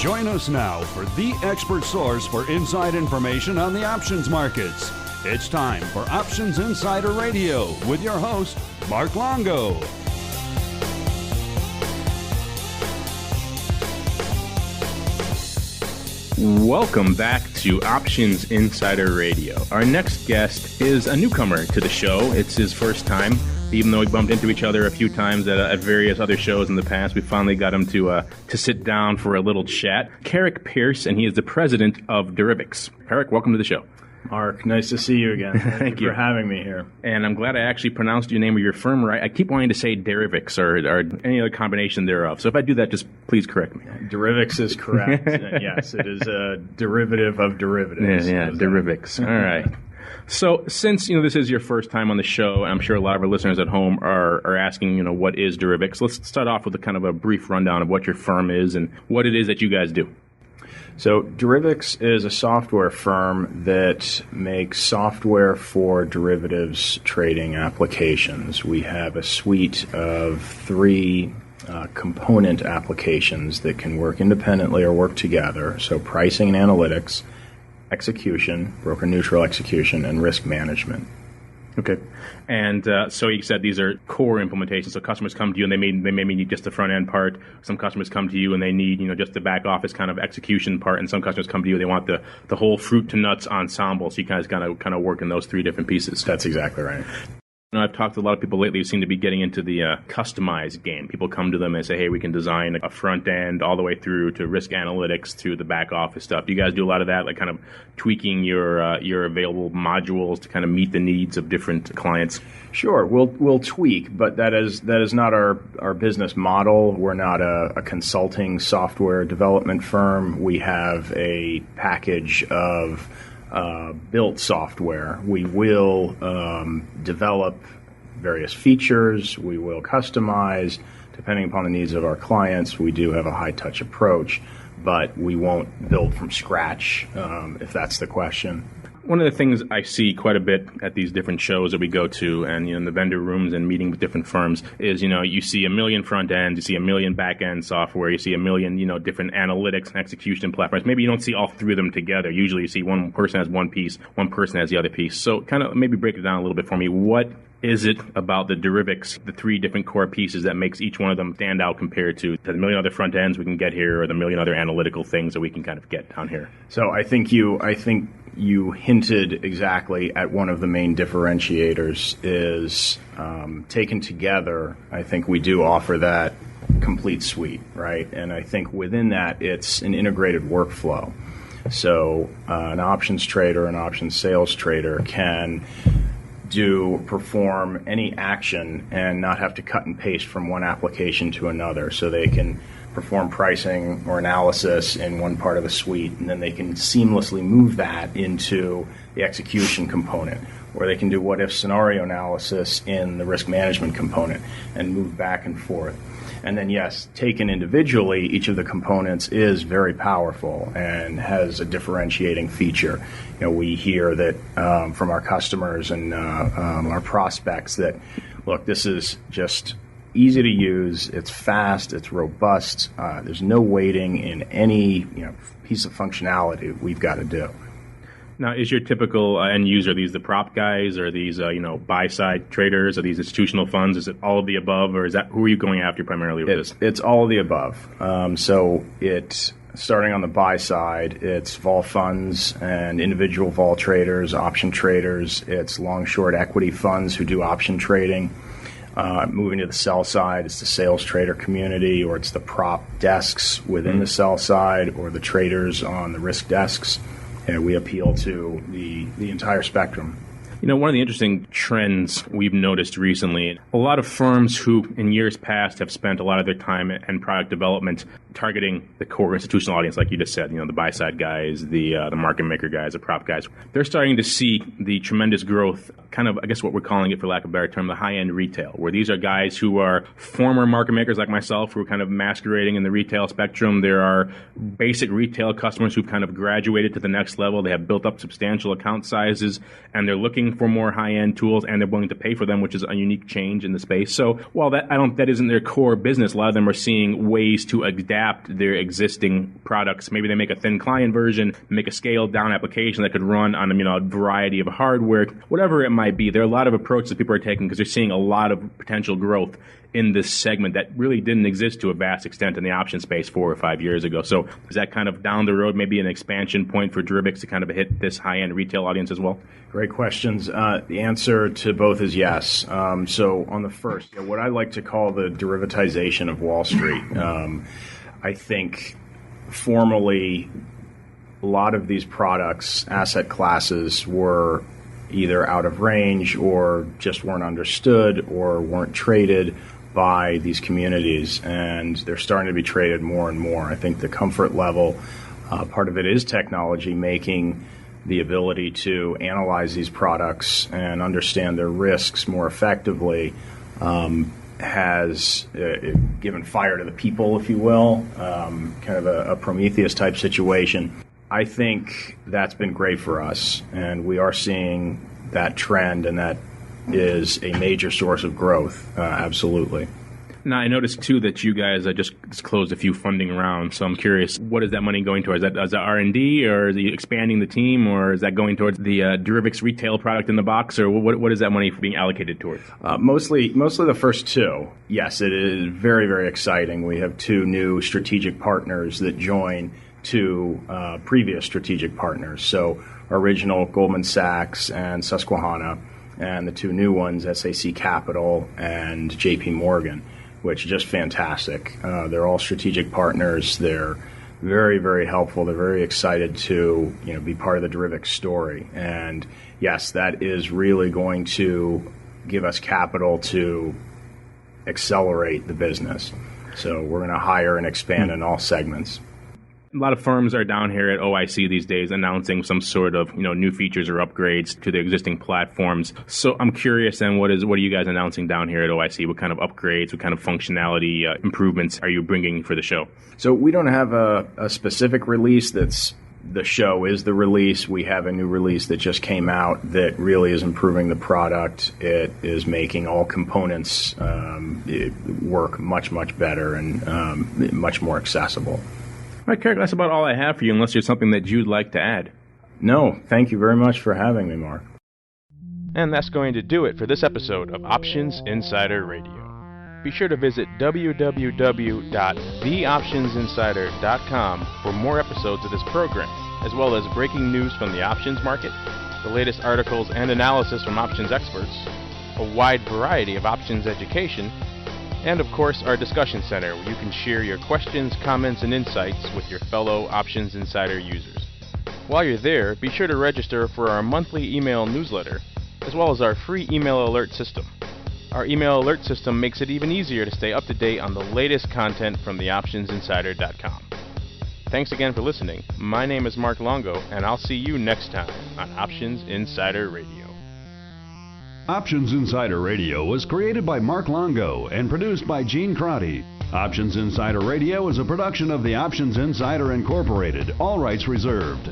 Join us now for the expert source for inside information on the options markets. It's time for Options Insider Radio with your host, Mark Longo. Welcome back to Options Insider Radio. Our next guest is a newcomer to the show. It's his first time. Even though we bumped into each other a few times at various other shows in the past, we finally got him to sit down for a little chat. Carrick Pierce, and he is the president of Derivix. Carrick, welcome to the show. Mark, nice to see you again. Thank you for having me here. And I'm glad I actually pronounced your name of your firm right. I keep wanting to say Derivix or any other combination thereof. So if I do that, just please correct me. Derivix is correct. Yes, it is a derivative of derivatives. Yeah, Derivix. All right. So since this is your first time on the show, I'm sure a lot of our listeners at home are asking, what is Derivix? Let's start off with a kind of a brief rundown of what your firm is and what it is that you guys do. So Derivix is a software firm that makes software for derivatives trading applications. We have a suite of three component applications that can work independently or work together. So pricing and analytics, execution, broker neutral execution, and risk management. Okay. And so you said these are core implementations. So customers come to you and they may need just the front end part. Some customers come to you and they need just the back office kind of execution part. And some customers come to you, they want the whole fruit to nuts ensemble. So you guys kind of work in those three different pieces. That's exactly right. I've talked to a lot of people lately who seem to be getting into the customized game. People come to them and say, hey, we can design a front end all the way through to risk analytics to the back office stuff. Do you guys do a lot of that, like kind of tweaking your available modules to kind of meet the needs of different clients? Sure. We'll tweak, but that is not our business model. We're not a consulting software development firm. We have a package of built software. We will develop various features. We will customize depending upon the needs of our clients. We do have a high-touch approach, but we won't build from scratch, if that's the question. One of the things I see quite a bit at these different shows that we go to and in the vendor rooms and meeting with different firms is, you see a million front ends, you see a million back end software, you see a million, different analytics and execution platforms. Maybe you don't see all three of them together. Usually you see one person has one piece, one person has the other piece. So kind of maybe break it down a little bit for me. What is it about the Derivix, the three different core pieces that makes each one of them stand out compared to the million other front ends we can get here or the million other analytical things that we can kind of get down here? So I think you hinted exactly at one of the main differentiators is taken together. I think we do offer that complete suite, right? And I think within that, it's an integrated workflow. So an options trader, an options sales trader can perform any action and not have to cut and paste from one application to another. So they can perform pricing or analysis in one part of the suite, and then they can seamlessly move that into the execution component, or they can do what-if scenario analysis in the risk management component and move back and forth. And then, yes, taken individually, each of the components is very powerful and has a differentiating feature. We hear that from our customers and our prospects that, look, this is just easy to use, it's fast, it's robust, there's no waiting in any piece of functionality we've got to do. Now, is your typical end user, are these the prop guys, or these buy-side traders, or these institutional funds? Is it all of the above, or who are you going after primarily with this? It's all of the above. Starting on the buy side, it's vol funds and individual vol traders, option traders. It's long-short equity funds who do option trading. Moving to the sell side, it's the sales trader community, or it's the prop desks within the sell side, or the traders on the risk desks. And we appeal to the entire spectrum. One of the interesting trends we've noticed recently, a lot of firms who in years past have spent a lot of their time and product development targeting the core institutional audience, like you just said, the buy-side guys, the market maker guys, the prop guys. They're starting to see the tremendous growth, kind of, I guess what we're calling it, for lack of a better term, the high-end retail, where these are guys who are former market makers like myself who are kind of masquerading in the retail spectrum. There are basic retail customers who've kind of graduated to the next level. They have built up substantial account sizes, and they're looking looking for more high-end tools and they're willing to pay for them, which is a unique change in the space. So while that isn't their core business, a lot of them are seeing ways to adapt their existing products. Maybe they make a thin client version, make a scaled down application that could run on a variety of hardware, whatever it might be. There are a lot of approaches that people are taking because they're seeing a lot of potential growth in this segment that really didn't exist to a vast extent in the option space 4 or 5 years ago. So is that kind of down the road maybe an expansion point for Derivix to kind of hit this high-end retail audience as well? Great questions. The answer to both is yes. So on the first, what I like to call the derivatization of Wall Street, I think formerly a lot of these products, asset classes, were either out of range or just weren't understood or weren't traded by these communities, and they're starting to be traded more and more. I think the comfort level, part of it is technology, making the ability to analyze these products and understand their risks more effectively has given fire to the people, if you will, kind of a Prometheus type situation. I think that's been great for us, and we are seeing that trend, and that is a major source of growth, absolutely. Now, I noticed, too, that you guys just closed a few funding rounds, so I'm curious, what is that money going towards? Is that R&D, or is it expanding the team, or is that going towards the Derivix retail product in the box, or what is that money being allocated towards? Mostly the first two. Yes, it is very, very exciting. We have 2 new strategic partners that join 2 previous strategic partners. So original Goldman Sachs and Susquehanna, and the 2 new ones, SAC Capital and JP Morgan, which is just fantastic. They're all strategic partners. They're very, very helpful. They're very excited to be part of the Derivix story. And yes, that is really going to give us capital to accelerate the business. So we're going to hire and expand in all segments. A lot of firms are down here at OIC these days announcing some sort of new features or upgrades to their existing platforms. So I'm curious then, what are you guys announcing down here at OIC? What kind of upgrades, what kind of functionality improvements are you bringing for the show? So we don't have a specific release that's the show is the release. We have a new release that just came out that really is improving the product. It is making all components work much, much better and much more accessible. All right, Kirk, that's about all I have for you, unless there's something that you'd like to add. No, thank you very much for having me, Mark. And that's going to do it for this episode of Options Insider Radio. Be sure to visit www.theoptionsinsider.com for more episodes of this program, as well as breaking news from the options market, the latest articles and analysis from options experts, a wide variety of options education, and of course our discussion center where you can share your questions, comments, and insights with your fellow Options Insider users. While you're there, be sure to register for our monthly email newsletter, as well as our free email alert system. Our email alert system makes it even easier to stay up to date on the latest content from theoptionsinsider.com. Thanks again for listening. My name is Mark Longo, and I'll see you next time on Options Insider Radio. Options Insider Radio was created by Mark Longo and produced by Gene Crotty. Options Insider Radio is a production of the Options Insider Incorporated, all rights reserved.